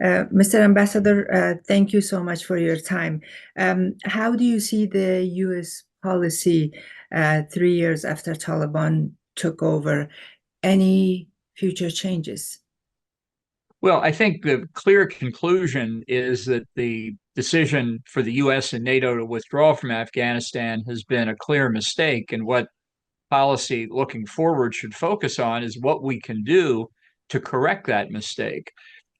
Mr. Ambassador, thank you so much for your time. How do you see the U.S. policy 3 years after Taliban took over? Any future changes? Well, I think the clear conclusion is that the decision for the US and NATO to withdraw from Afghanistan has been a clear mistake. And what policy looking forward should focus on is what we can do to correct that mistake.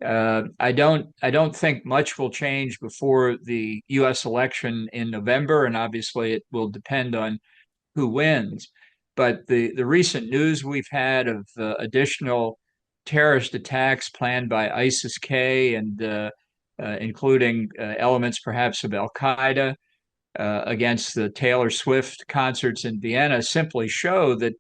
I don't think much will change before the U.S. election in November, and obviously it will depend on who wins. But the recent news we've had of additional terrorist attacks planned by ISIS-K and including elements perhaps of Al-Qaeda against the Taylor Swift concerts in Vienna simply show that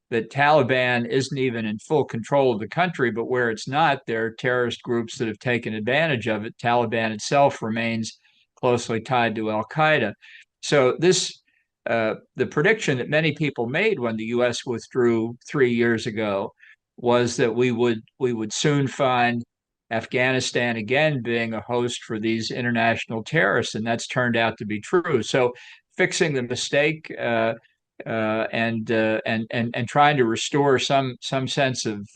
that Taliban isn't even in full control of the country, but where it's not, there are terrorist groups that have taken advantage of it. Taliban itself remains closely tied to Al-Qaeda. So the prediction that many people made when the U.S. withdrew 3 years ago was that we would soon find Afghanistan again being a host for these international terrorists, and that's turned out to be true. So fixing the mistake and trying to restore some sense of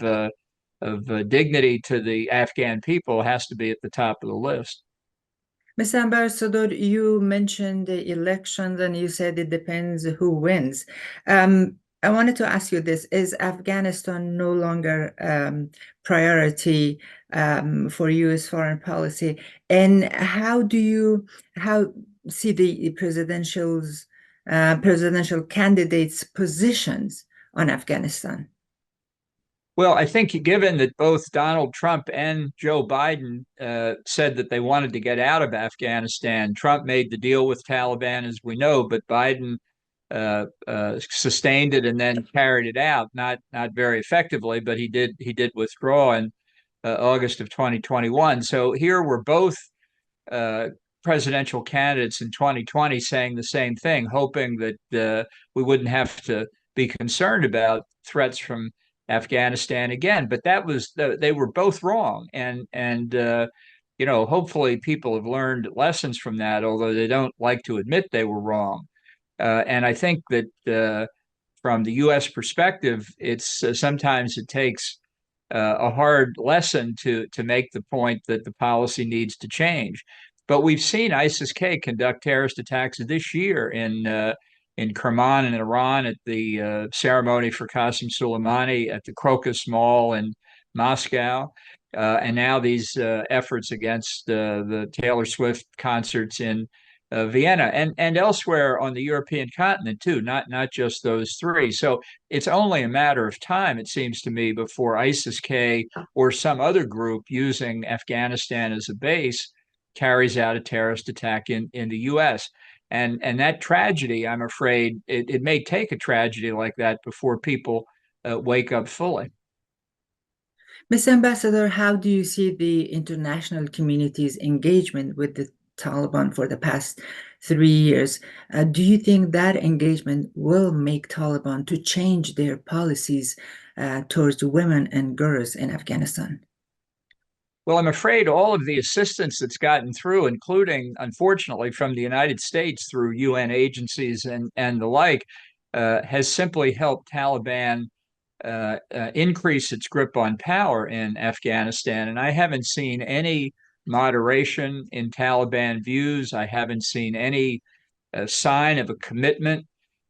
dignity to the Afghan people has to be at the top of the list. Mr. Ambassador, you mentioned the elections and you said it depends who wins. I wanted to ask you this, is Afghanistan no longer priority for U.S. foreign policy? And how do you see the presidential candidates' positions on Afghanistan? Well, I think given that both Donald Trump and Joe Biden said that they wanted to get out of Afghanistan, Trump made the deal with Taliban, as we know, but Biden sustained it and then carried it out, not very effectively, but he did withdraw in August of 2021. So here we're both uh, presidential candidates in 2020 saying the same thing, hoping that we wouldn't have to be concerned about threats from Afghanistan again. But they were both wrong, and hopefully people have learned lessons from that, although they don't like to admit they were wrong. And I think that from the U.S. perspective, it's sometimes it takes a hard lesson to make the point that the policy needs to change. But we've seen ISIS-K conduct terrorist attacks this year in Kerman in Iran at the ceremony for Qasem Soleimani at the Crocus Mall in Moscow, and now these efforts against the Taylor Swift concerts in Vienna and elsewhere on the European continent too, not just those three. So it's only a matter of time, it seems to me, before ISIS-K or some other group using Afghanistan as a base carries out a terrorist attack in the U.S. And that tragedy, I'm afraid, it may take a tragedy like that before people wake up fully. Mr. Ambassador, how do you see the international community's engagement with the Taliban for the past 3 years? Do you think that engagement will make Taliban to change their policies towards women and girls in Afghanistan? Well, I'm afraid all of the assistance that's gotten through, including, unfortunately, from the United States through UN agencies and the like, has simply helped Taliban increase its grip on power in Afghanistan. And I haven't seen any moderation in Taliban views. I haven't seen any sign of a commitment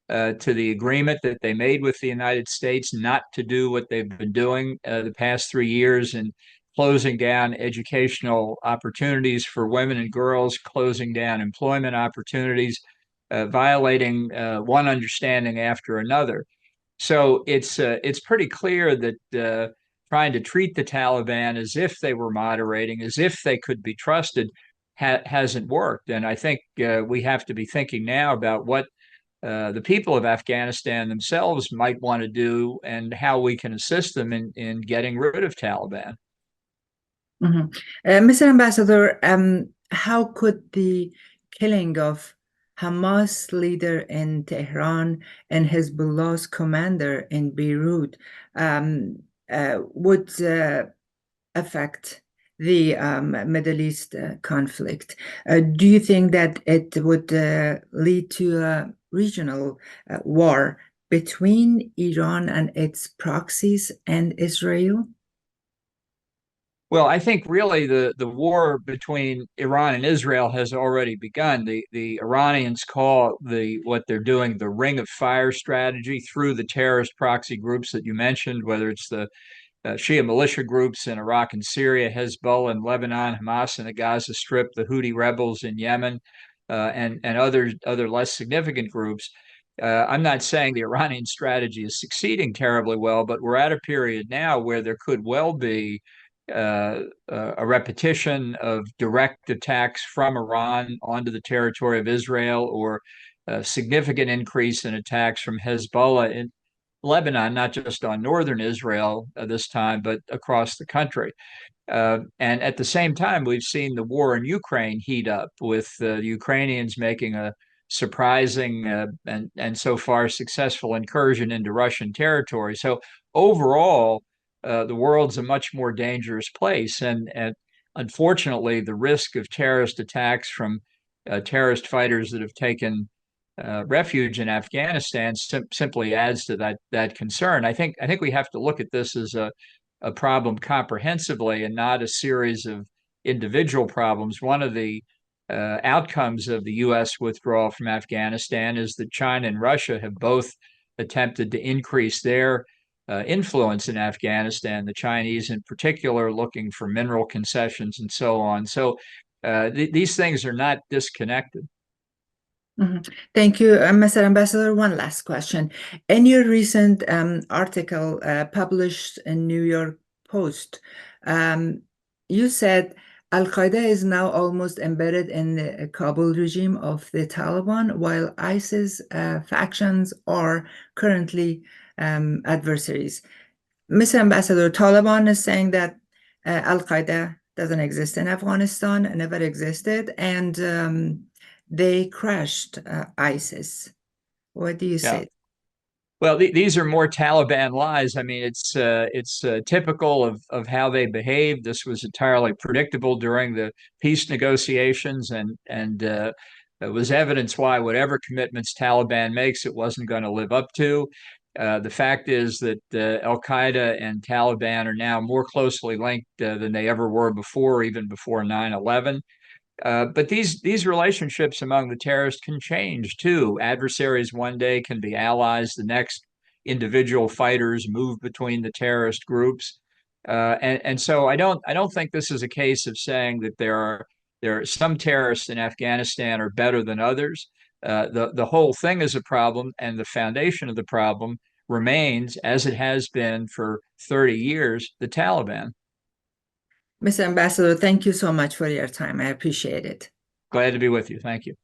to the agreement that they made with the United States not to do what they've been doing the past 3 years and closing down educational opportunities for women and girls, closing down employment opportunities, violating one understanding after another. So it's pretty clear that trying to treat the Taliban as if they were moderating, as if they could be trusted, hasn't worked. And I think we have to be thinking now about what the people of Afghanistan themselves might want to do and how we can assist them in getting rid of Taliban. Mhm. Mr. Ambassador, how could the killing of Hamas leader in Tehran and Hezbollah's commander in Beirut would affect the Middle East conflict. Do you think that it would lead to a regional war between Iran and its proxies and Israel? Well, I think really the war between Iran and Israel has already begun. The Iranians call what they're doing the Ring of Fire strategy through the terrorist proxy groups that you mentioned, whether it's the Shia militia groups in Iraq and Syria, Hezbollah in Lebanon, Hamas in the Gaza Strip, the Houthi rebels in Yemen, and other less significant groups. I'm not saying the Iranian strategy is succeeding terribly well, but we're at a period now where there could well be a repetition of direct attacks from Iran onto the territory of Israel, or a significant increase in attacks from Hezbollah in Lebanon, not just on northern Israel this time, but across the country. And at the same time, we've seen the war in Ukraine heat up, with the Ukrainians making a surprising and so far successful incursion into Russian territory. So overall, the world's a much more dangerous place. And unfortunately, the risk of terrorist attacks from terrorist fighters that have taken refuge in Afghanistan simply adds to that concern. I think we have to look at this as a problem comprehensively and not a series of individual problems. One of the outcomes of the U.S. withdrawal from Afghanistan is that China and Russia have both attempted to increase their influence in Afghanistan, the Chinese in particular looking for mineral concessions and so on. So these things are not disconnected. Thank you, Mr. Ambassador. One last question. In your recent article published in New York Post, you said Al-Qaeda is now almost embedded in the Kabul regime of the Taliban, while ISIS factions are currently adversaries. Mr. Ambassador, Taliban is saying that Al-Qaeda doesn't exist in Afghanistan, never existed, and they crushed ISIS. What do you say? Well, these are more Taliban lies. I mean, it's typical of how they behaved. This was entirely predictable during the peace negotiations, and it was evidence why whatever commitments Taliban makes, it wasn't going to live up to. The fact is that Al-Qaeda and Taliban are now more closely linked than they ever were before, even before 9/11. But these relationships among the terrorists can change too. Adversaries one day can be allies, the next individual fighters move between the terrorist groups. And so I don't think this is a case of saying that there are some terrorists in Afghanistan are better than others. The whole thing is a problem, and the foundation of the problem remains, as it has been for 30 years, the Taliban. Mr. Ambassador, thank you so much for your time. I appreciate it. Glad to be with you. Thank you.